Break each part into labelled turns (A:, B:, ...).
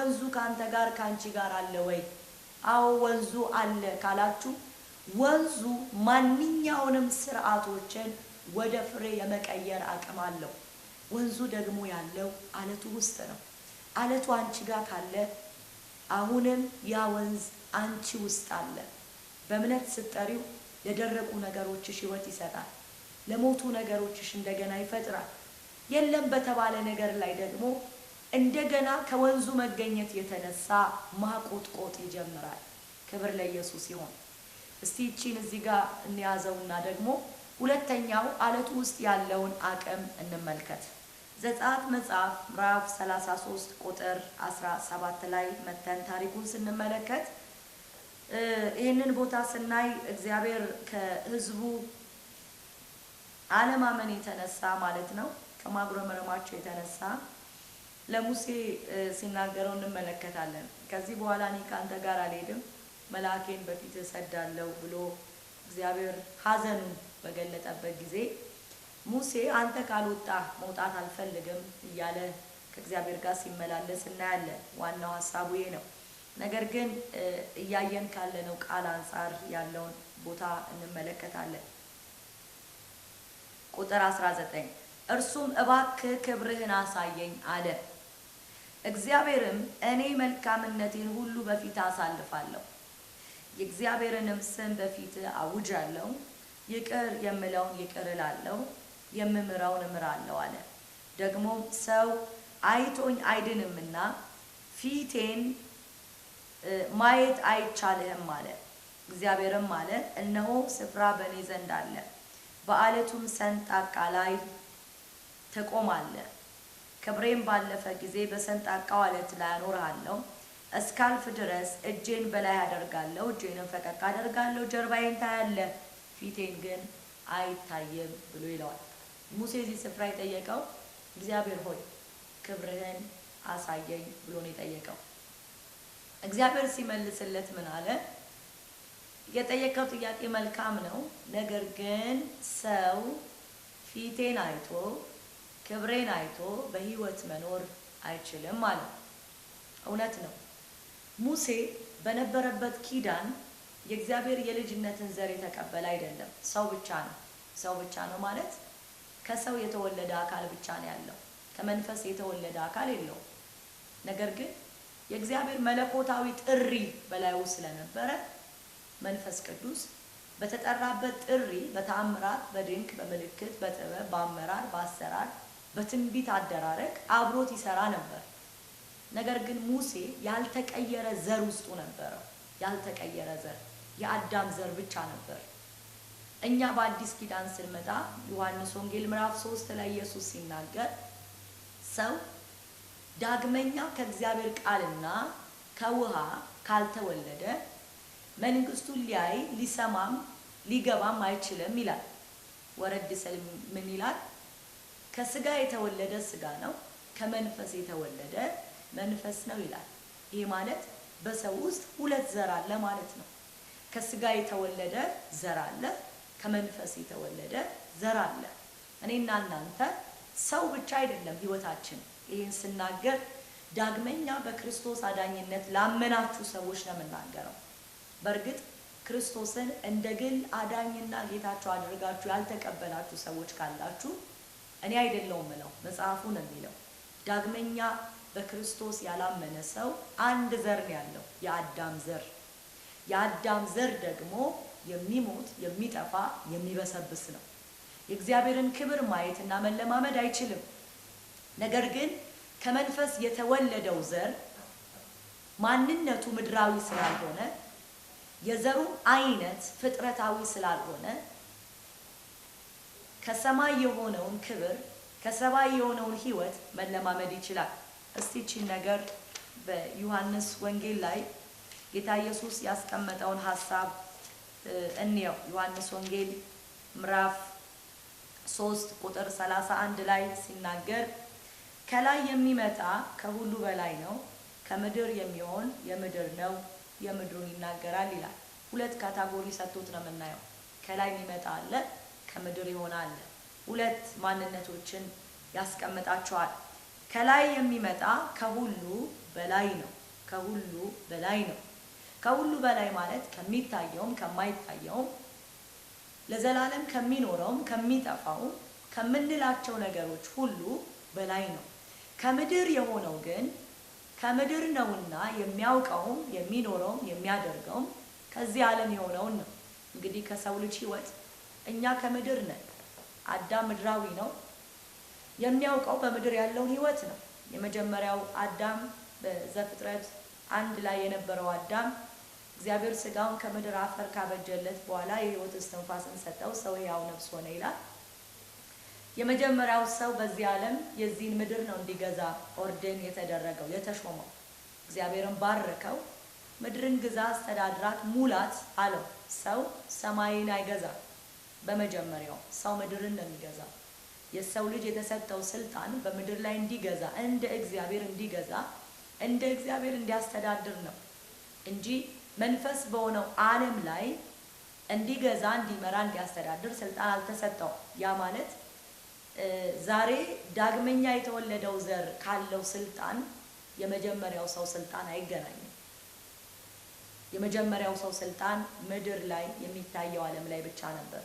A: ወንዙ ካንተ ጋር ካንቺ ጋር አለ ወይ? አዎ ወንዙ አለ ካላችሁ ወንዙ ማንኛውንም ስርዓቶችን ወደ ፍሬ የመቀየር አቅም አለው። ወንዙ ደግሞ ያለው አለቱ ውስጥ ነው። አለቱ አንቺ ጋር ካለ አሁንም ያ ወንዝ አንቺ ውስጥ አለ። በእምነት ስትጠሪው ለደረቁ ነገሮችሽ ህይወት ይሰጣል። ለሞቱ ነገሮችሽ እንደገና ይፈጥራል። የለም በተባለ ነገር ላይ ደግሞ እንደገና ከወንዙ መገኘት የተነሳ ማቆጥቆጥ ይጀምራል። ክብር ለኢየሱስ ይሁን። እስቲ እቺን እዚህ ጋር እንያዘውና ደግሞ ሁለተኛው አለቱ ውስጥ ያለውን አቅም እንመልከት። ዘጸአት መጽሐፍ ምዕራፍ 33 ቁጥር 17 ላይ መተን ታሪኩን ስንመለከት ይህንን ቦታ ስናይ እግዚአብሔር ከህዝቡ አለማመን የተነሳ ማለት ነው ከማጉረምረማቸው የተነሳ ለሙሴ ሲናገረው እንመለከታለን። ከዚህ በኋላ እኔ ካንተ ጋር አልሄድም፣ መልአኬን በፊት እሰዳለሁ ብሎ እግዚአብሔር ሐዘኑን በገለጠበት ጊዜ ሙሴ አንተ ካልወጣ መውጣት አልፈልግም እያለ ከእግዚአብሔር ጋር ሲመላለስ እናያለን። ዋናው ሐሳቡ ይሄ ነው። ነገር ግን እያየን ካለነው ቃል አንፃር ያለውን ቦታ እንመለከታለን። ቁጥር 19 እርሱም እባክህ ክብርህን አሳየኝ አለ። እግዚአብሔርም እኔ መልካምነቴን ሁሉ በፊት አሳልፋለሁ፣ የእግዚአብሔርንም ስም በፊት አውጃለሁ፣ ይቅር የምለውን ይቅር እላለሁ፣ የምምረውን እምራለሁ አለ። ደግሞ ሰው አይቶኝ አይድንምና ፊቴን ማየት አይቻልህም አለ። እግዚአብሔርም አለ እነሆ ስፍራ በእኔ ዘንድ አለ፣ በአለቱም ሰንጣቃ ላይ ትቆማለህ። ክብሬም ባለፈ ጊዜ በሰንጣቃው አለት ላይ አኖርሃለሁ። እስካልፍ ድረስ እጄን በላይ አደርጋለሁ፣ እጄንም ፈቀቅ አደርጋለሁ። ጀርባዬን ታያለህ፣ ፊቴን ግን አይታይም ብሎ ይለዋል። ሙሴ እዚህ ስፍራ የጠየቀው እግዚአብሔር ሆይ ክብርህን አሳየኝ ብሎ ነው የጠየቀው። እግዚአብሔር ሲመልስለት ምን አለ? የጠየቀው ጥያቄ መልካም ነው፣ ነገር ግን ሰው ፊቴን አይቶ ክብሬን አይቶ በህይወት መኖር አይችልም ማለት ነው። እውነት ነው። ሙሴ በነበረበት ኪዳን የእግዚአብሔር የልጅነትን ዘር የተቀበለ አይደለም። ሰው ብቻ ነው። ሰው ብቻ ነው ማለት ከሰው የተወለደ አካል ብቻ ነው ያለው። ከመንፈስ የተወለደ አካል የለውም። ነገር ግን የእግዚአብሔር መለኮታዊ ጥሪ በላዩ ስለነበረ መንፈስ ቅዱስ በተጠራበት ጥሪ በተአምራት፣ በድንቅ፣ በምልክት፣ በጥበብ፣ በአመራር፣ በአሰራር፣ በትንቢት አደራረግ አብሮት ይሰራ ነበር። ነገር ግን ሙሴ ያልተቀየረ ዘር ውስጡ ነበረው። ያልተቀየረ ዘር የአዳም ዘር ብቻ ነበር። እኛ በአዲስ ኪዳን ስንመጣ ዮሐንስ ወንጌል ምዕራፍ 3 ላይ ኢየሱስ ሲናገር ሰው ዳግመኛ ከእግዚአብሔር ቃልና ከውሃ ካልተወለደ መንግስቱን ሊያይ ሊሰማም ሊገባም አይችልም ይላል። ወረድ ሲል ምን ይላል? ከስጋ የተወለደ ስጋ ነው፣ ከመንፈስ የተወለደ መንፈስ ነው ይላል። ይሄ ማለት በሰው ውስጥ ሁለት ዘር አለ ማለት ነው። ከስጋ የተወለደ ዘር አለ፣ ከመንፈስ የተወለደ ዘር አለ። እኔና እናንተ ሰው ብቻ አይደለም ህይወታችን። ይሄን ስናገር ዳግመኛ በክርስቶስ አዳኝነት ላመናችሁ ሰዎች ነው የምናገረው። በእርግጥ ክርስቶስን እንደ ግል አዳኝና ጌታችሁ አድርጋችሁ ያልተቀበላችሁ ሰዎች ካላችሁ እኔ አይደለሁም ነው መጽሐፉ ነው የሚለው። ዳግመኛ በክርስቶስ ያላመነ ሰው አንድ ዘር ነው ያለው፣ የአዳም ዘር። የአዳም ዘር ደግሞ የሚሞት የሚጠፋ የሚበሰብስ ነው። የእግዚአብሔርን ክብር ማየትና መለማመድ አይችልም። ነገር ግን ከመንፈስ የተወለደው ዘር ማንነቱ ምድራዊ ስላልሆነ የዘሩ አይነት ፍጥረታዊ ስላልሆነ ከሰማይ የሆነውን ክብር ከሰማይ የሆነውን ህይወት መለማመድ ይችላል። እስቲ እቺን ነገር በዮሐንስ ወንጌል ላይ ጌታ ኢየሱስ ያስቀመጠውን ሐሳብ እንየው። ዮሐንስ ወንጌል ምዕራፍ 3 ቁጥር 31 ላይ ሲናገር ከላይ የሚመጣ ከሁሉ በላይ ነው፣ ከምድር የሚሆን የምድር ነው፣ የምድሩን ይናገራል ይላል። ሁለት ካታጎሪ ሰጥቶት ነው የምናየው። ከላይ የሚመጣ አለ፣ ከምድር ይሆናል። ሁለት ማንነቶችን ያስቀምጣቸዋል። ከላይ የሚመጣ ከሁሉ በላይ ነው። ከሁሉ በላይ ነው። ከሁሉ በላይ ማለት ከሚታየውም ከማይታየውም ለዘላለም ከሚኖረውም ከሚጠፋውም ከምንላቸው ነገሮች ሁሉ በላይ ነው። ከምድር የሆነው ግን ከምድር ነውና የሚያውቀውም የሚኖረውም የሚያደርገውም ከዚህ ዓለም የሆነውን ነው። እንግዲህ ከሰው ልጅ ሕይወት እኛ ከምድር ነን። አዳም ምድራዊ ነው። የሚያውቀው በምድር ያለውን ሕይወት ነው። የመጀመሪያው አዳም በዘፍጥረት 1 ላይ የነበረው አዳም እግዚአብሔር ስጋውን ከምድር አፈር ካበጀለት በኋላ የሕይወት እስትንፋስን ሰጠው፣ ሰው ሕያው ነፍስ ሆነ ይላል። የመጀመሪያው ሰው በዚህ ዓለም የዚህን ምድር ነው እንዲገዛ ኦርዴን የተደረገው የተሾመው። እግዚአብሔርን ባረከው። ምድርን ግዛ፣ አስተዳድራት፣ ሙላት አለው። ሰው ሰማይን አይገዛም። በመጀመሪያው ሰው ምድርን ነው የሚገዛው። የሰው ልጅ የተሰጠው ስልጣን በምድር ላይ እንዲገዛ፣ እንደ እግዚአብሔር እንዲገዛ፣ እንደ እግዚአብሔር እንዲያስተዳድር ነው እንጂ መንፈስ በሆነው ዓለም ላይ እንዲገዛ፣ እንዲመራ፣ እንዲያስተዳድር ስልጣን አልተሰጠው። ያ ማለት ዛሬ ዳግመኛ የተወለደው ዘር ካለው ስልጣን የመጀመሪያው ሰው ስልጣን አይገናኝም። የመጀመሪያው ሰው ስልጣን ምድር ላይ የሚታየው ዓለም ላይ ብቻ ነበር።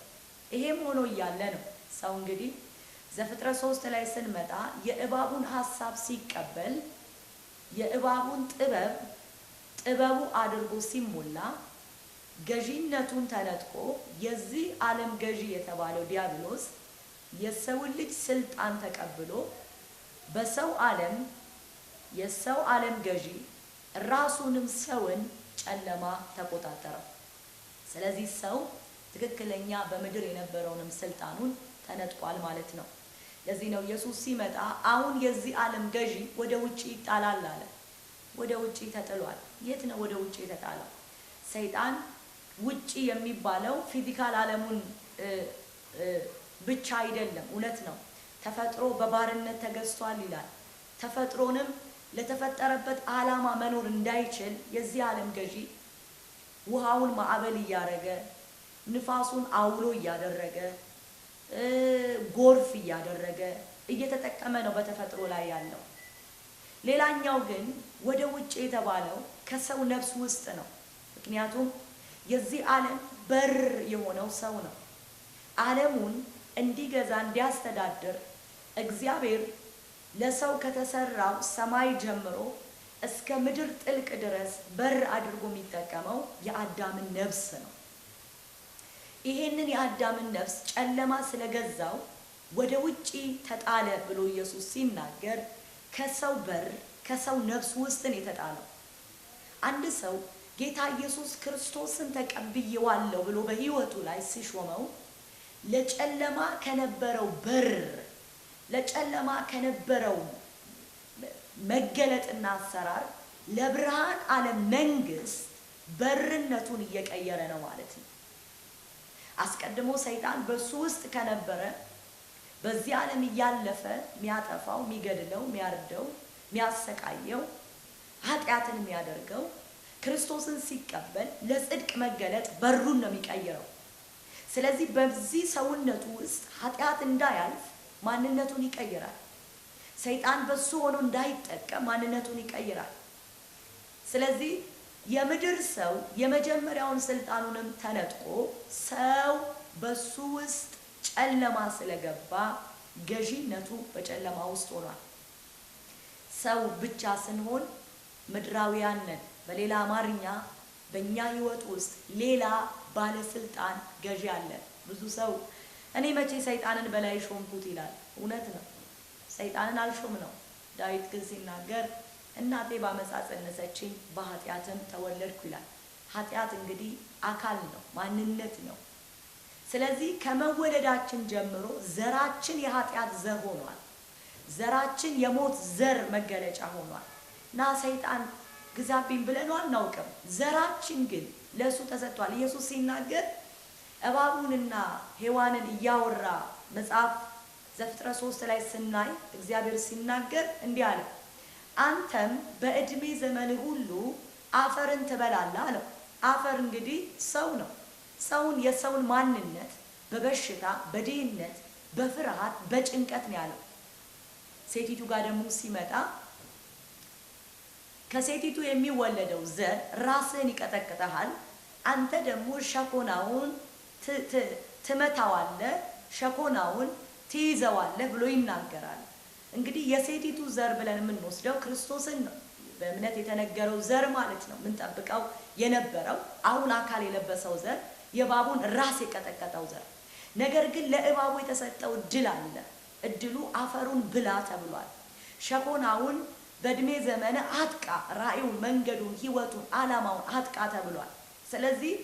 A: ይሄም ሆኖ እያለ ነው ሰው እንግዲህ ዘፍጥረት 3 ላይ ስንመጣ የእባቡን ሐሳብ ሲቀበል የእባቡን ጥበቡ አድርጎ ሲሞላ ገዢነቱን ተነጥቆ የዚህ ዓለም ገዢ የተባለው ዲያብሎስ የሰውን ልጅ ስልጣን ተቀብሎ በሰው ዓለም የሰው ዓለም ገዢ ራሱንም ሰውን ጨለማ ተቆጣጠረው። ስለዚህ ሰው ትክክለኛ በምድር የነበረውንም ስልጣኑን ተነጥቋል ማለት ነው። ለዚህ ነው ኢየሱስ ሲመጣ አሁን የዚህ ዓለም ገዢ ወደ ውጪ ይጣላል አለ። ወደ ውጪ ተጥሏል። የት ነው ወደ ውጪ የተጣለው? ሰይጣን ውጪ የሚባለው ፊዚካል ዓለሙን ብቻ አይደለም። እውነት ነው። ተፈጥሮ በባርነት ተገዝቷል ይላል። ተፈጥሮንም ለተፈጠረበት ዓላማ መኖር እንዳይችል የዚህ ዓለም ገዢ ውሃውን ማዕበል እያደረገ ንፋሱን አውሎ እያደረገ ጎርፍ እያደረገ እየተጠቀመ ነው በተፈጥሮ ላይ ያለው። ሌላኛው ግን ወደ ውጭ የተባለው ከሰው ነፍስ ውስጥ ነው። ምክንያቱም የዚህ ዓለም በር የሆነው ሰው ነው። ዓለሙን እንዲገዛ እንዲያስተዳድር እግዚአብሔር ለሰው ከተሰራው ሰማይ ጀምሮ እስከ ምድር ጥልቅ ድረስ በር አድርጎ የሚጠቀመው የአዳምን ነፍስ ነው። ይሄንን የአዳምን ነፍስ ጨለማ ስለገዛው ወደ ውጪ ተጣለ ብሎ ኢየሱስ ሲናገር ከሰው በር ከሰው ነፍስ ውስጥ ነው የተጣለው። አንድ ሰው ጌታ ኢየሱስ ክርስቶስን ተቀብዬዋለሁ ብሎ በሕይወቱ ላይ ሲሾመው ለጨለማ ከነበረው በር ለጨለማ ከነበረው መገለጥና አሰራር ለብርሃን ዓለም መንግስት በርነቱን እየቀየረ ነው ማለት ነው። አስቀድሞ ሰይጣን በሱ ውስጥ ከነበረ በዚህ ዓለም እያለፈ የሚያጠፋው፣ የሚገድለው፣ የሚያርደው፣ የሚያሰቃየው፣ ኃጢአትን የሚያደርገው ክርስቶስን ሲቀበል ለጽድቅ መገለጥ በሩን ነው የሚቀይረው። ስለዚህ በዚህ ሰውነቱ ውስጥ ኃጢአት እንዳያልፍ ማንነቱን ይቀይራል። ሰይጣን በሱ ሆኖ እንዳይጠቀም ማንነቱን ይቀይራል። ስለዚህ የምድር ሰው የመጀመሪያውን ስልጣኑንም ተነጥቆ ሰው በሱ ውስጥ ጨለማ ስለገባ ገዢነቱ በጨለማ ውስጥ ሆኗል። ሰው ብቻ ስንሆን ምድራውያን ነን። በሌላ አማርኛ በእኛ ህይወት ውስጥ ሌላ ባለስልጣን ገዢ አለ። ብዙ ሰው እኔ መቼ ሰይጣንን በላይ ሾምኩት ይላል። እውነት ነው፣ ሰይጣንን አልሾም ነው። ዳዊት ግን ሲናገር እናቴ በአመፃ ጸነሰችኝ በኃጢአትም ተወለድኩ ይላል። ኃጢአት እንግዲህ አካል ነው፣ ማንነት ነው። ስለዚህ ከመወለዳችን ጀምሮ ዘራችን የኃጢአት ዘር ሆኗል። ዘራችን የሞት ዘር መገለጫ ሆኗል እና ሰይጣን ግዛብኝ ብለን አናውቅም። ዘራችን ግን ለሱ ተሰጥቷል። ኢየሱስ ሲናገር እባቡንና ሔዋንን እያወራ መጽሐፍ ዘፍጥረት 3 ላይ ስናይ እግዚአብሔር ሲናገር እንዲህ አለ፣ አንተም በእድሜ ዘመን ሁሉ አፈርን ትበላለህ አለው። አፈር እንግዲህ ሰው ነው። ሰውን የሰውን ማንነት በበሽታ በድህነት በፍርሃት በጭንቀት ነው ያለው። ሴቲቱ ጋር ደግሞ ሲመጣ ከሴቲቱ የሚወለደው ዘር ራስን ይቀጠቅጣል፣ አንተ ደግሞ ሸኮናውን ትመታዋለህ፣ ሸኮናውን ትይዘዋለህ ብሎ ይናገራል። እንግዲህ የሴቲቱ ዘር ብለን የምንወስደው ክርስቶስን ነው። በእምነት የተነገረው ዘር ማለት ነው። ምን ጠብቀው የነበረው አሁን አካል የለበሰው ዘር የእባቡን ራስ የቀጠቀጠው ዘር። ነገር ግን ለእባቡ የተሰጠው እድል አለ። እድሉ አፈሩን ብላ ተብሏል። ሸኮናውን በእድሜ ዘመነ አጥቃ፣ ራእዩን፣ መንገዱን፣ ህይወቱን፣ አላማውን አጥቃ ተብሏል። ስለዚህ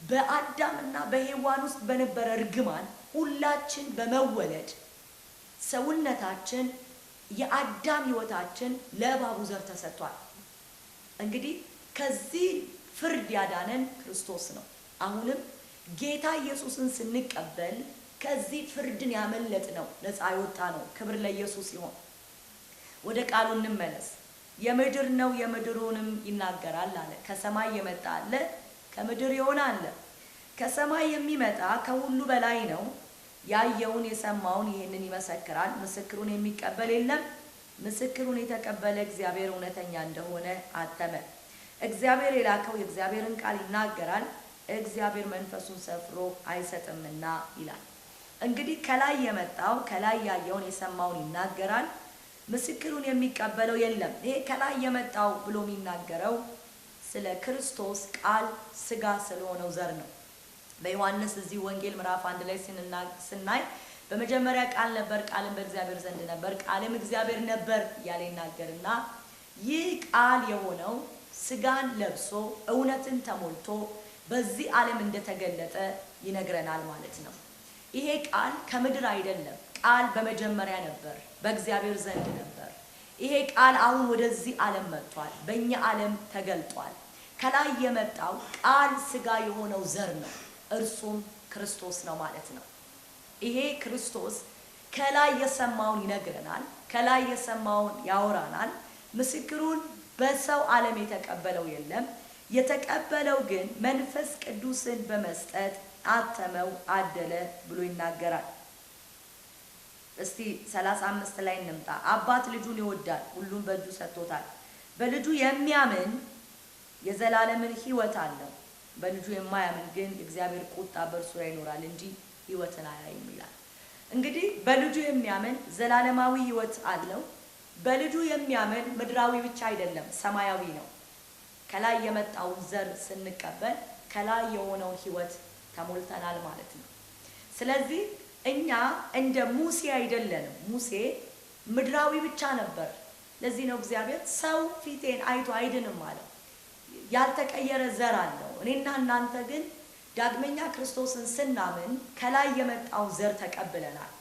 A: በአዳምና በሔዋን ውስጥ በነበረ እርግማን ሁላችን በመወለድ ሰውነታችን የአዳም ህይወታችን ለእባቡ ዘር ተሰጥቷል። እንግዲህ ከዚህ ፍርድ ያዳነን ክርስቶስ ነው። አሁንም ጌታ ኢየሱስን ስንቀበል ከዚህ ፍርድን ያመለጥ ነው፣ ነፃ ይወጣ ነው። ክብር ለኢየሱስ ይሁን። ወደ ቃሉ እንመለስ። የምድር ነው የምድሩንም ይናገራል አለ። ከሰማይ የመጣ አለ፣ ከምድር የሆነ አለ። ከሰማይ የሚመጣ ከሁሉ በላይ ነው። ያየውን የሰማውን ይህንን ይመሰክራል። ምስክሩን የሚቀበል የለም። ምስክሩን የተቀበለ እግዚአብሔር እውነተኛ እንደሆነ አተመ። እግዚአብሔር የላከው የእግዚአብሔርን ቃል ይናገራል፣ እግዚአብሔር መንፈሱን ሰፍሮ አይሰጥምና ይላል። እንግዲህ ከላይ የመጣው ከላይ ያየውን የሰማውን ይናገራል፣ ምስክሩን የሚቀበለው የለም። ይሄ ከላይ የመጣው ብሎ የሚናገረው ስለ ክርስቶስ ቃል ስጋ ስለሆነው ዘር ነው። በዮሐንስ እዚህ ወንጌል ምዕራፍ 1 ላይ ስናይ በመጀመሪያ ቃል ነበር፣ ቃልም በእግዚአብሔር ዘንድ ነበር፣ ቃልም እግዚአብሔር ነበር እያለ ይናገርና ይህ ቃል የሆነው ስጋን ለብሶ እውነትን ተሞልቶ በዚህ ዓለም እንደተገለጠ ይነግረናል ማለት ነው። ይሄ ቃል ከምድር አይደለም። ቃል በመጀመሪያ ነበር፣ በእግዚአብሔር ዘንድ ነበር። ይሄ ቃል አሁን ወደዚህ ዓለም መጥቷል፣ በእኛ ዓለም ተገልጧል። ከላይ የመጣው ቃል ስጋ የሆነው ዘር ነው፣ እርሱም ክርስቶስ ነው ማለት ነው። ይሄ ክርስቶስ ከላይ የሰማውን ይነግረናል፣ ከላይ የሰማውን ያወራናል። ምስክሩን በሰው ዓለም የተቀበለው የለም። የተቀበለው ግን መንፈስ ቅዱስን በመስጠት አተመው፣ አደለ ብሎ ይናገራል። እስቲ 35 ላይ እንምጣ። አባት ልጁን ይወዳል፣ ሁሉም በእጁ ሰጥቶታል። በልጁ የሚያምን የዘላለምን ሕይወት አለው፣ በልጁ የማያምን ግን እግዚአብሔር ቁጣ በእርሱ ላይ ይኖራል እንጂ ሕይወትን አያይም ይላል። እንግዲህ በልጁ የሚያምን ዘላለማዊ ሕይወት አለው። በልጁ የሚያምን ምድራዊ ብቻ አይደለም፣ ሰማያዊ ነው። ከላይ የመጣውን ዘር ስንቀበል ከላይ የሆነውን ሕይወት ተሞልተናል ማለት ነው። ስለዚህ እኛ እንደ ሙሴ አይደለንም። ሙሴ ምድራዊ ብቻ ነበር። ለዚህ ነው እግዚአብሔር ሰው ፊቴን አይቶ አይድንም አለው። ያልተቀየረ ዘር አለው። እኔና እናንተ ግን ዳግመኛ ክርስቶስን ስናምን ከላይ የመጣው ዘር ተቀብለናል።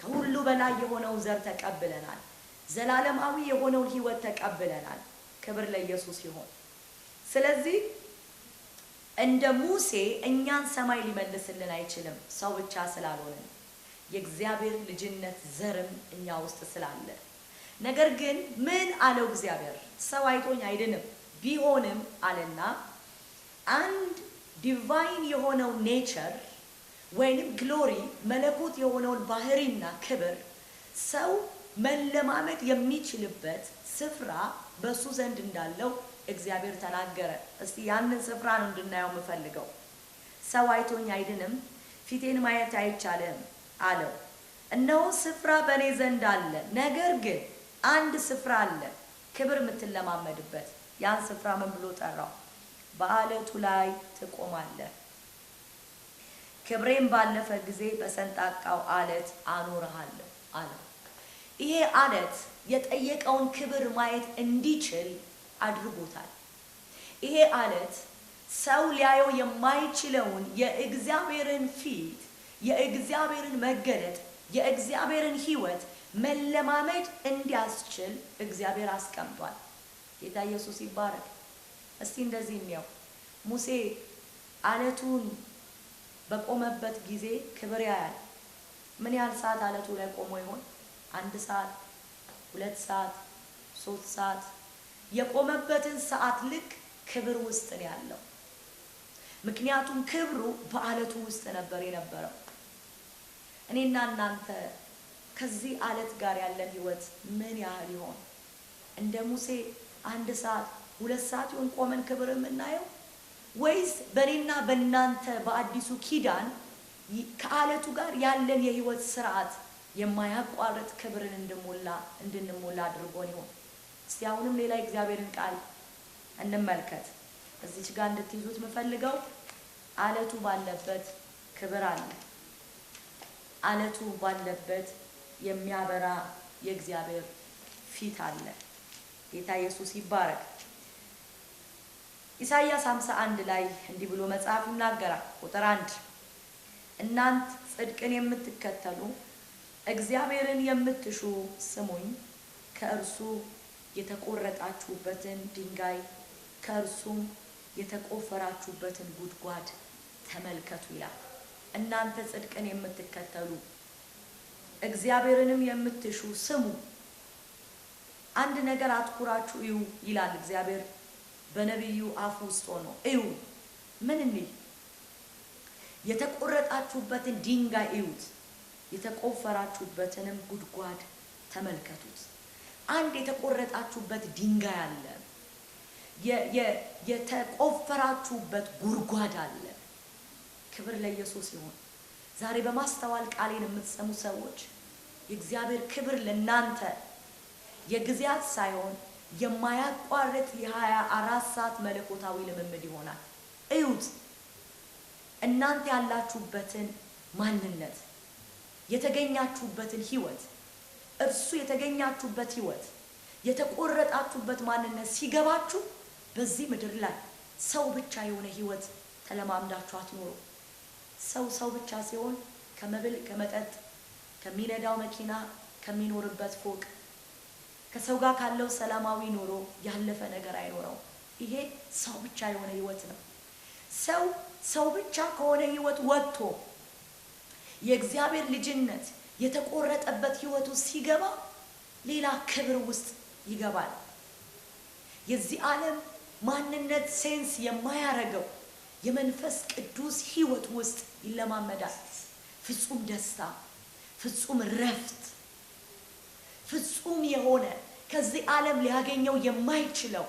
A: ከሁሉ በላይ የሆነው ዘር ተቀብለናል። ዘላለማዊ የሆነው ሕይወት ተቀብለናል። ክብር ለኢየሱስ ይሁን። ስለዚህ እንደ ሙሴ እኛን ሰማይ ሊመልስልን አይችልም፣ ሰው ብቻ ስላልሆነን የእግዚአብሔር ልጅነት ዘርም እኛ ውስጥ ስላለ። ነገር ግን ምን አለው እግዚአብሔር? ሰው አይቶኝ አይድንም ቢሆንም አለና አንድ ዲቫይን የሆነው ኔቸር ወይንም ግሎሪ መለኮት የሆነውን ባህሪና ክብር ሰው መለማመድ የሚችልበት ስፍራ በሱ ዘንድ እንዳለው እግዚአብሔር ተናገረ። እስቲ ያንን ስፍራ ነው እንድናየው የምፈልገው። ሰው አይቶኝ አይድንም፣ ፊቴን ማየት አይቻልም አለው። እነሆ ስፍራ በእኔ ዘንድ አለ፣ ነገር ግን አንድ ስፍራ አለ ክብር የምትለማመድበት። ያን ስፍራ ምን ብሎ ጠራው? በአለቱ ላይ ትቆማለህ፣ ክብሬም ባለፈ ጊዜ በሰንጣቃው አለት አኖርሃለሁ አለው። ይሄ አለት የጠየቀውን ክብር ማየት እንዲችል አድርጎታል። ይሄ አለት ሰው ሊያየው የማይችለውን የእግዚአብሔርን ፊት፣ የእግዚአብሔርን መገለጥ፣ የእግዚአብሔርን ሕይወት መለማመድ እንዲያስችል እግዚአብሔር አስቀምጧል። ጌታ ኢየሱስ ይባረክ። እስቲ እንደዚህ እንየው። ሙሴ አለቱን በቆመበት ጊዜ ክብር ያያል። ምን ያህል ሰዓት አለቱ ላይ ቆሞ ይሆን? 1 ሰዓት፣ 2 ሰዓት፣ 3 ሰዓት። የቆመበትን ሰዓት ልክ ክብር ውስጥ ነው ያለው። ምክንያቱም ክብሩ በአለቱ ውስጥ ነበር የነበረው። እኔና እናንተ ከዚህ አለት ጋር ያለን ህይወት ምን ያህል ይሆን? እንደ ሙሴ 1 ሰዓት 2 ሰዓት ይሆን ቆመን ክብር የምናየው? ወይስ በእኔና በእናንተ በአዲሱ ኪዳን ከአለቱ ጋር ያለን የህይወት ስርዓት የማያቋርጥ ክብርን እንድንሞላ አድርጎን ይሆን? እስቲ አሁንም ሌላ እግዚአብሔርን ቃል እንመልከት። እዚች ጋር እንድትይዙት የምፈልገው አለቱ ባለበት ክብር አለ። አለቱ ባለበት የሚያበራ የእግዚአብሔር ፊት አለ። ጌታ ኢየሱስ ይባረክ። ኢሳይያስ 51 ላይ እንዲህ ብሎ መጽሐፍ ይናገራል። ቁጥር 1 እናንት ጽድቅን የምትከተሉ እግዚአብሔርን የምትሹ ስሙኝ፣ ከእርሱ የተቆረጣችሁበትን ድንጋይ ከእርሱም የተቆፈራችሁበትን ጉድጓድ ተመልከቱ ይላል። እናንተ ጽድቅን የምትከተሉ እግዚአብሔርንም የምትሹ ስሙ። አንድ ነገር አትኩራችሁ እዩ ይላል እግዚአብሔር በነቢዩ አፍ ውስጥ ሆኖ። እዩ ምን እንይ? የተቆረጣችሁበትን ድንጋይ እዩት፣ የተቆፈራችሁበትንም ጉድጓድ ተመልከቱት። አንድ የተቆረጣችሁበት ድንጋይ አለ፣ የተቆፈራችሁበት ጉድጓድ አለ። ክብር ለኢየሱስ ይሁን። ዛሬ በማስተዋል ቃሌን የምትሰሙ ሰዎች የእግዚአብሔር ክብር ለናንተ የጊዜያት ሳይሆን የማያቋርጥ የ24 ሰዓት መለኮታዊ ልምምድ ይሆናል። እዩት። እናንተ ያላችሁበትን ማንነት፣ የተገኛችሁበትን ህይወት፣ እርሱ የተገኛችሁበት ህይወት፣ የተቆረጣችሁበት ማንነት ሲገባችሁ በዚህ ምድር ላይ ሰው ብቻ የሆነ ህይወት ተለማምዳችሁ አትኖሩ። ሰው ብቻ ሲሆን ከመብል ከመጠጥ ከሚነዳው መኪና ከሚኖርበት ፎቅ ከሰው ጋር ካለው ሰላማዊ ኑሮ ያለፈ ነገር አይኖረው። ይሄ ሰው ብቻ የሆነ ህይወት ነው። ሰው ብቻ ከሆነ ህይወት ወጥቶ የእግዚአብሔር ልጅነት የተቆረጠበት ህይወቱ ሲገባ ሌላ ክብር ውስጥ ይገባል። የዚህ ዓለም ማንነት ሴንስ የማያረገው የመንፈስ ቅዱስ ህይወት ውስጥ ይለማመዳል። ፍጹም ደስታ፣ ፍጹም ረፍት፣ ፍጹም የሆነ ከዚህ ዓለም ሊያገኘው የማይችለው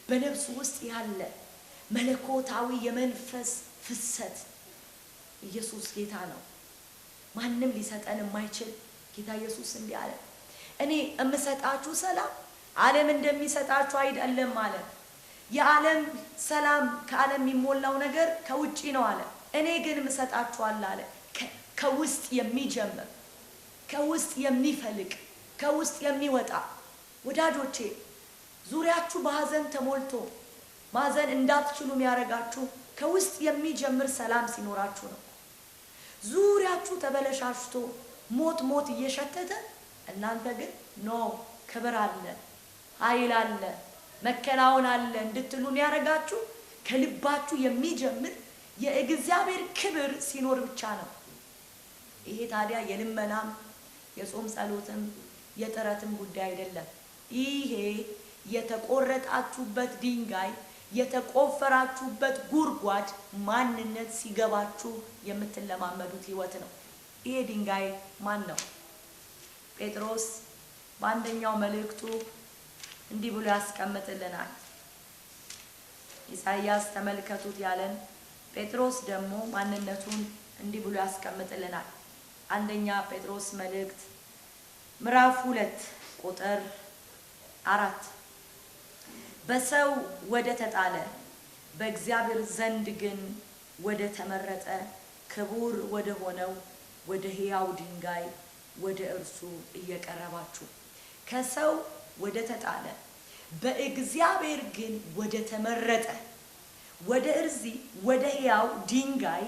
A: በነፍሱ ውስጥ ያለ መለኮታዊ የመንፈስ ፍሰት። ኢየሱስ ጌታ ነው። ማንም ሊሰጠን የማይችል ጌታ ኢየሱስ እንዲህ አለ፣ እኔ የምሰጣችሁ ሰላም ዓለም እንደሚሰጣችሁ አይደለም አለ። የዓለም ሰላም ከዓለም የሚሞላው ነገር ከውጪ ነው አለ። እኔ ግን የምሰጣችኋለሁ አለ ከውስጥ የሚጀምር፣ ከውስጥ የሚፈልቅ፣ ከውስጥ የሚወጣ። ወዳጆቼ ዙሪያችሁ በሐዘን ተሞልቶ ማዘን እንዳትችሉ የሚያረጋችሁ ከውስጥ የሚጀምር ሰላም ሲኖራችሁ ነው። ዙሪያችሁ ተበለሻሽቶ ሞት እየሸተተ እናንተ ግን ኖ ክብር አለ፣ ኃይል አለ፣ መከናወን አለ እንድትሉ የሚያረጋችሁ ከልባችሁ የሚጀምር የእግዚአብሔር ክብር ሲኖር ብቻ ነው። ይሄ ታዲያ የልመናም የጾም ጸሎትም የጥረትም ጉዳይ አይደለም። ይሄ የተቆረጣችሁበት ድንጋይ የተቆፈራችሁበት ጉድጓድ ማንነት ሲገባችሁ የምትለማመዱት ህይወት ነው። ይሄ ድንጋይ ማን ነው? ጴጥሮስ በአንደኛው መልእክቱ እንዲህ ብሎ ያስቀምጥልናል። ኢሳይያስ ተመልከቱት ያለን ጴጥሮስ ደግሞ ማንነቱን እንዲህ ብሎ ያስቀምጥልናል። አንደኛ ጴጥሮስ መልእክት ምዕራፍ 2 ቁጥር 4 በሰው ወደ ተጣለ በእግዚአብሔር ዘንድ ግን ወደ ተመረጠ ክቡር ወደ ሆነው ወደ ሕያው ድንጋይ ወደ እርሱ እየቀረባችሁ። ከሰው ወደ ተጣለ በእግዚአብሔር ግን ወደ ተመረጠ ወደ ሕያው ድንጋይ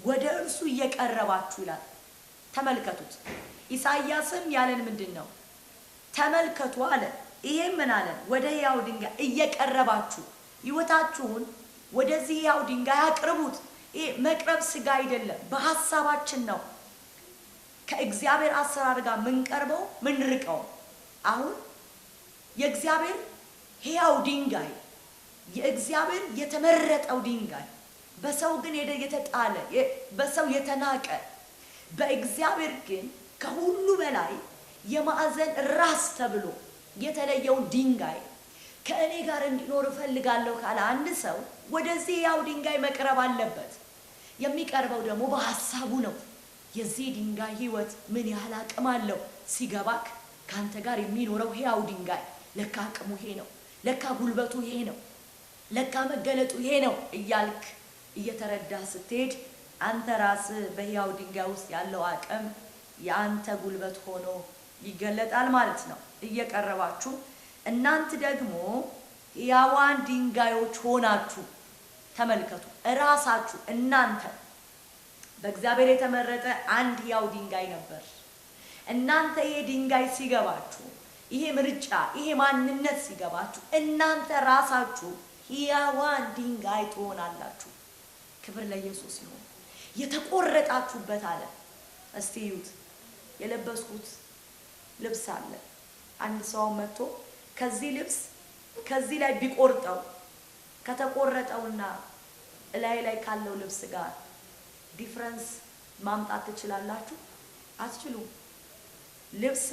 A: ወደ እርሱ እየቀረባችሁ ይላል። ተመልከቱት። ኢሳይያስም ያለን ምንድነው? ተመልከቱ አለ። ይሄም ምን አለ? ወደ ሕያው ድንጋይ እየቀረባችሁ ህይወታችሁን ወደዚህ ሕያው ድንጋይ አቅርቡት። ይሄ መቅረብ ስጋ አይደለም፣ በሐሳባችን ነው። ከእግዚአብሔር አሰራር ጋር ምንቀርበው ምንርቀው። አሁን የእግዚአብሔር ሕያው ድንጋይ የእግዚአብሔር የተመረጠው ድንጋይ በሰው ግን የተጣለ በሰው የተናቀ በእግዚአብሔር ግን ከሁሉ በላይ የማዕዘን ራስ ተብሎ የተለየው ድንጋይ ከእኔ ጋር እንዲኖር እፈልጋለሁ ካለ አንድ ሰው ወደዚህ ያው ድንጋይ መቅረብ አለበት። የሚቀርበው ደግሞ በሐሳቡ ነው። የዚህ ድንጋይ ህይወት ምን ያህል አቅም አለው ሲገባክ ካንተ ጋር የሚኖረው ያው ድንጋይ ለካ አቅሙ ይሄ ነው፣ ለካ ጉልበቱ ይሄ ነው፣ ለካ መገለጡ ይሄ ነው እያልክ እየተረዳ ስትሄድ አንተ ራስህ በህያው ድንጋይ ውስጥ ያለው አቅም የአንተ ጉልበት ሆኖ ይገለጣል ማለት ነው። እየቀረባችሁ እናንተ ደግሞ ሕያዋን ድንጋዮች ሆናችሁ ተመልከቱ። ራሳችሁ እናንተ በእግዚአብሔር የተመረጠ አንድ ሕያው ድንጋይ ነበር። እናንተ ይሄ ድንጋይ ሲገባችሁ፣ ይሄ ምርጫ፣ ይሄ ማንነት ሲገባችሁ እናንተ ራሳችሁ ሕያዋን ድንጋይ ትሆናላችሁ። ክብር ለኢየሱስ ይሁን። የተቆረጣችሁበት አለ። እስቲ እዩት። የለበስኩት ልብስ አለ። አንድ ሰው መጥቶ ከዚህ ልብስ ከዚህ ላይ ቢቆርጠው ከተቆረጠውና ላይ ካለው ልብስ ጋር ዲፍረንስ ማምጣት ትችላላችሁ? አትችሉም። ልብሴ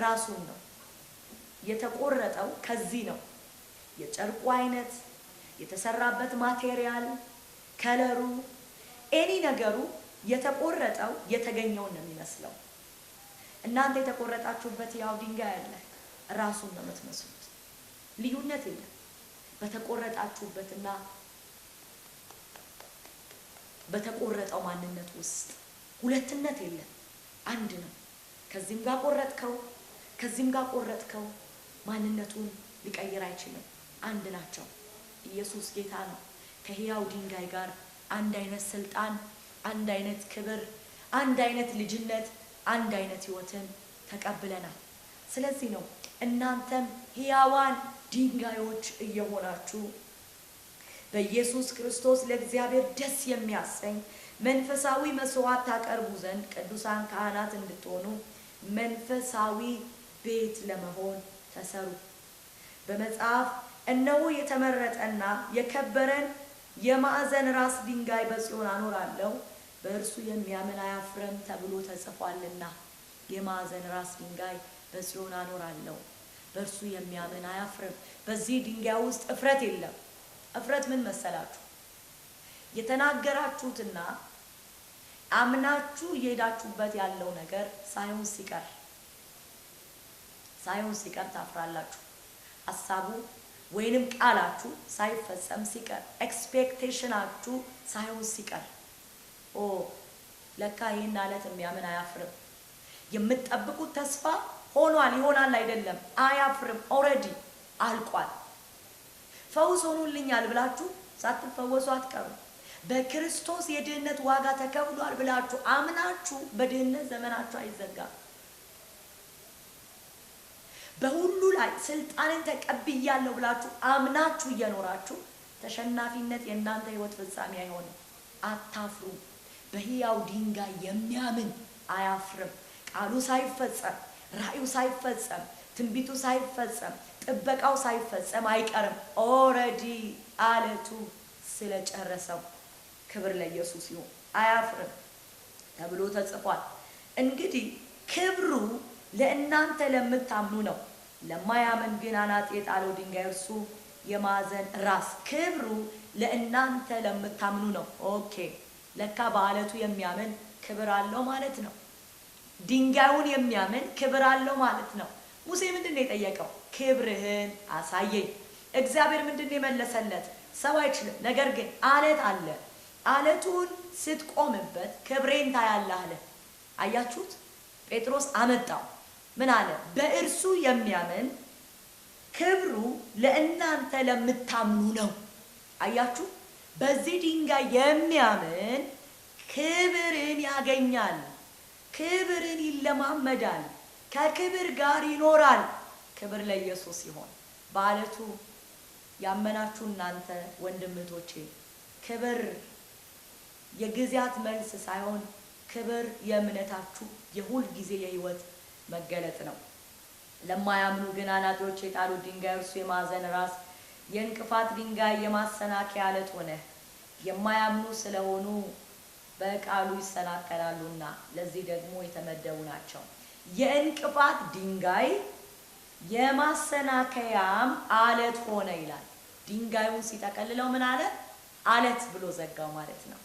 A: ራሱን ነው። የተቆረጠው ከዚህ ነው። የጨርቁ አይነት፣ የተሰራበት ማቴሪያል፣ ከለሩ፣ ኤኒ ነገሩ የተቆረጠው የተገኘውን ነው የሚመስለው። እናንተ የተቆረጣችሁበት ያው ድንጋይ አለ። ራሱን ነው የምትመስሉት። ልዩነት የለም። በተቆረጣችሁበትና በተቆረጠው ማንነት ውስጥ ሁለትነት የለም። አንድ ነው። ከዚህም ጋር ቆረጥከው፣ ከዚህም ጋር ቆረጥከው፣ ማንነቱን ሊቀይር አይችልም። አንድ ናቸው። ኢየሱስ ጌታ ነው። ከሕያው ድንጋይ ጋር አንድ አይነት ስልጣን፣ አንድ አይነት ክብር፣ አንድ አይነት ልጅነት፣ አንድ አይነት ህይወትን ተቀብለናል። ስለዚህ ነው እናንተም ሕያዋን ድንጋዮች እየሆናችሁ በኢየሱስ ክርስቶስ ለእግዚአብሔር ደስ የሚያሰኝ መንፈሳዊ መስዋዕት ታቀርቡ ዘንድ ቅዱሳን ካህናት እንድትሆኑ መንፈሳዊ ቤት ለመሆን ተሰሩ። በመጽሐፍ እነሆ የተመረጠና የከበረን የማዕዘን ራስ ድንጋይ በጽዮን አኖራለሁ፣ በእርሱ የሚያምን አያፍርም ተብሎ ተጽፏልና። የማዕዘን ራስ ድንጋይ በጽዮን አኖራለሁ፣ በእርሱ የሚያምን አያፍርም። በዚህ ድንጋይ ውስጥ እፍረት የለም። እፍረት ምን መሰላችሁ? የተናገራችሁትና አምናችሁ እየሄዳችሁበት ያለው ነገር ሳይሆን ሲቀር ታፍራላችሁ። ሐሳቡ ወይንም ቃላችሁ ሳይፈጸም ሲቀር፣ ኤክስፔክቴሽናችሁ ሳይሆን ሲቀር፣ ለካ ይሄን አለት የሚያምን አያፍርም። የምትጠብቁት ተስፋ ሆኗል፣ ይሆናል አይደለም፣ አያፍርም። ኦሬዲ አልቋል። ፈውስ ሆኖልኛል ብላችሁ ሳትፈወሱ አትቀሩም። በክርስቶስ የድህነት ዋጋ ተከፍሏል ብላችሁ አምናችሁ በድህነት ዘመናችሁ አይዘጋም። በሁሉ ላይ ስልጣንን ተቀብያለሁ ብላችሁ አምናችሁ እየኖራችሁ ተሸናፊነት የእናንተ ህይወት ፍጻሜ አይሆንም። አታፍሩም። በሕያው ድንጋይ የሚያምን አያፍርም። ቃሉ ሳይፈጸም፣ ራእዩ ሳይፈጸም፣ ትንቢቱ ሳይፈጸም፣ ጥበቃው ሳይፈጸም አይቀርም። ኦሬዲ አለቱ ስለጨረሰው። ክብር ለኢየሱስ ይሁን። አያፍርም ተብሎ ተጽፏል። እንግዲህ ክብሩ ለእናንተ ለምታምኑ ነው። ለማያምን ግን አናጢ የጣለው ድንጋይ እርሱ የማዕዘን ራስ። ክብሩ ለእናንተ ለምታምኑ ነው። ኦኬ፣ ለካ በአለቱ የሚያምን ክብር አለው ማለት ነው። ድንጋዩን የሚያምን ክብር አለው ማለት ነው። ሙሴ ምንድን ነው የጠየቀው? ክብርህን አሳየኝ። እግዚአብሔር ምንድን ነው የመለሰለት? ሰው አይችልም፣ ነገር ግን አለት አለ። አለቱን ስትቆምበት ክብሬን ታያለህ አለ። አያችሁት? ጴጥሮስ አመጣው። ምን አለ? በእርሱ የሚያምን ክብሩ ለእናንተ ለምታምኑ ነው። አያችሁ? በዚህ ድንጋይ የሚያምን ክብርን ያገኛል፣ ክብርን ይለማመዳል፣ ከክብር ጋር ይኖራል። ክብር ለኢየሱስ ይሆን። በአለቱ ያመናችሁ እናንተ ወንድምቶቼ፣ ክብር የጊዜያት መልስ ሳይሆን ክብር የእምነታችሁ የሁል ጊዜ የህይወት መገለጥ ነው። ለማያምኑ ግን አናጢዎች የጣሉት ድንጋይ እርሱ የማዕዘን ራስ፣ የእንቅፋት ድንጋይ፣ የማሰናከያ አለት ሆነ። የማያምኑ ስለሆኑ በቃሉ ይሰናከላሉና ለዚህ ደግሞ የተመደቡ ናቸው። የእንቅፋት ድንጋይ የማሰናከያም አለት ሆነ ይላል። ድንጋዩን ሲጠቀልለው ምን አለ? አለት ብሎ ዘጋው ማለት ነው።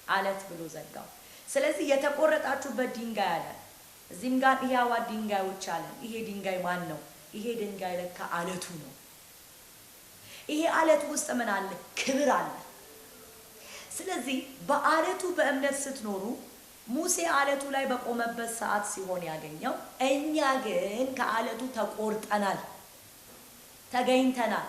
A: አለት ብሎ ዘጋው። ስለዚህ የተቆረጣችሁበት ድንጋይ አለ። እዚህም ጋር ሕያዋን ድንጋዮች አለ። ይሄ ድንጋይ ማን ነው? ይሄ ድንጋይ ለካ አለቱ ነው። ይሄ አለት ውስጥ ምን አለ? ክብር አለ። ስለዚህ በአለቱ በእምነት ስትኖሩ ሙሴ አለቱ ላይ በቆመበት ሰዓት ሲሆን ያገኘው፣ እኛ ግን ከአለቱ ተቆርጠናል፣ ተገኝተናል።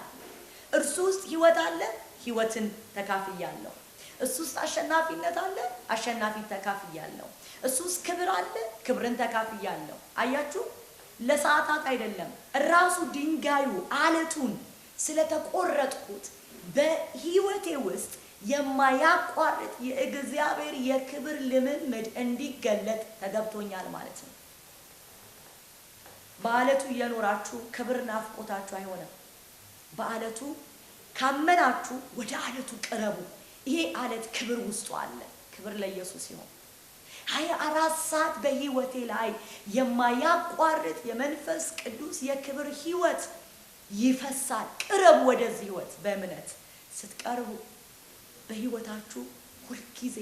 A: እርሱ ውስጥ ሕይወት አለ፣ ሕይወትን ተካፍያለሁ። እሱ ውስጥ አሸናፊነት አለ፣ አሸናፊ ተካፍያለሁ። እሱ ውስጥ ክብር አለ፣ ክብርን ተካፍያለሁ። አያችሁ፣ ለሰዓታት አይደለም፣ ራሱ ድንጋዩ አለቱን ስለተቆረጥኩት በሕይወቴ ውስጥ የማያቋርጥ የእግዚአብሔር የክብር ልምምድ እንዲገለጥ ተገብቶኛል ማለት ነው። በአለቱ እየኖራችሁ ክብር ናፍቆታችሁ አይሆንም። በአለቱ ካመናችሁ ወደ አለቱ ቅረቡ። ይሄ አለት ክብር ውስጡ አለ። ክብር ለኢየሱስ ይሁን። 24 ሰዓት በሕይወቴ ላይ የማያቋርጥ የመንፈስ ቅዱስ የክብር ሕይወት ይፈሳል። ቅረቡ ወደዚህ ሕይወት በእምነት ስትቀርቡ በሕይወታችሁ ሁልጊዜ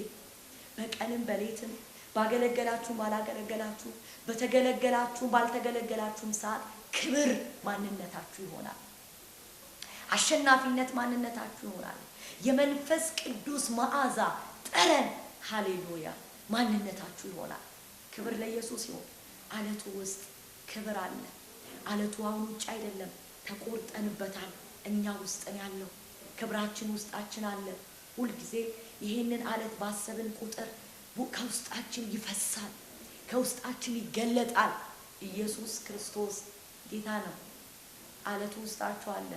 A: በቀንም በሌትም ባገለገላችሁም ባላገለገላችሁ በተገለገላችሁም ባልተገለገላችሁም ሰዓት ክብር ማንነታችሁ ይሆናል። አሸናፊነት ማንነታችሁ ይሆናል። የመንፈስ ቅዱስ መዓዛ ጠረን ሃሌሉያ ማንነታችሁ ይሆናል። ክብር ለኢየሱስ ይሁን። አለቱ ውስጥ ክብር አለ። አለቱ አሁን ውጭ አይደለም፣ ተቆርጠንበታል። እኛ ውስጥ ያለው ክብራችን ውስጣችን አለ። ሁልጊዜ ይሄንን አለት ባሰብን ቁጥር ከውስጣችን ይፈሳል፣ ከውስጣችን ይገለጣል። ኢየሱስ ክርስቶስ ጌታ ነው። አለቱ ውስጣችሁ አለ።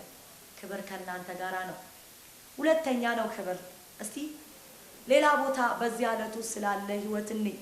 A: ክብር ከእናንተ ጋራ ነው። ሁለተኛ ነው ክብር። እስቲ ሌላ ቦታ በዚህ አለት ውስጥ ስላለ ሕይወት እንይ።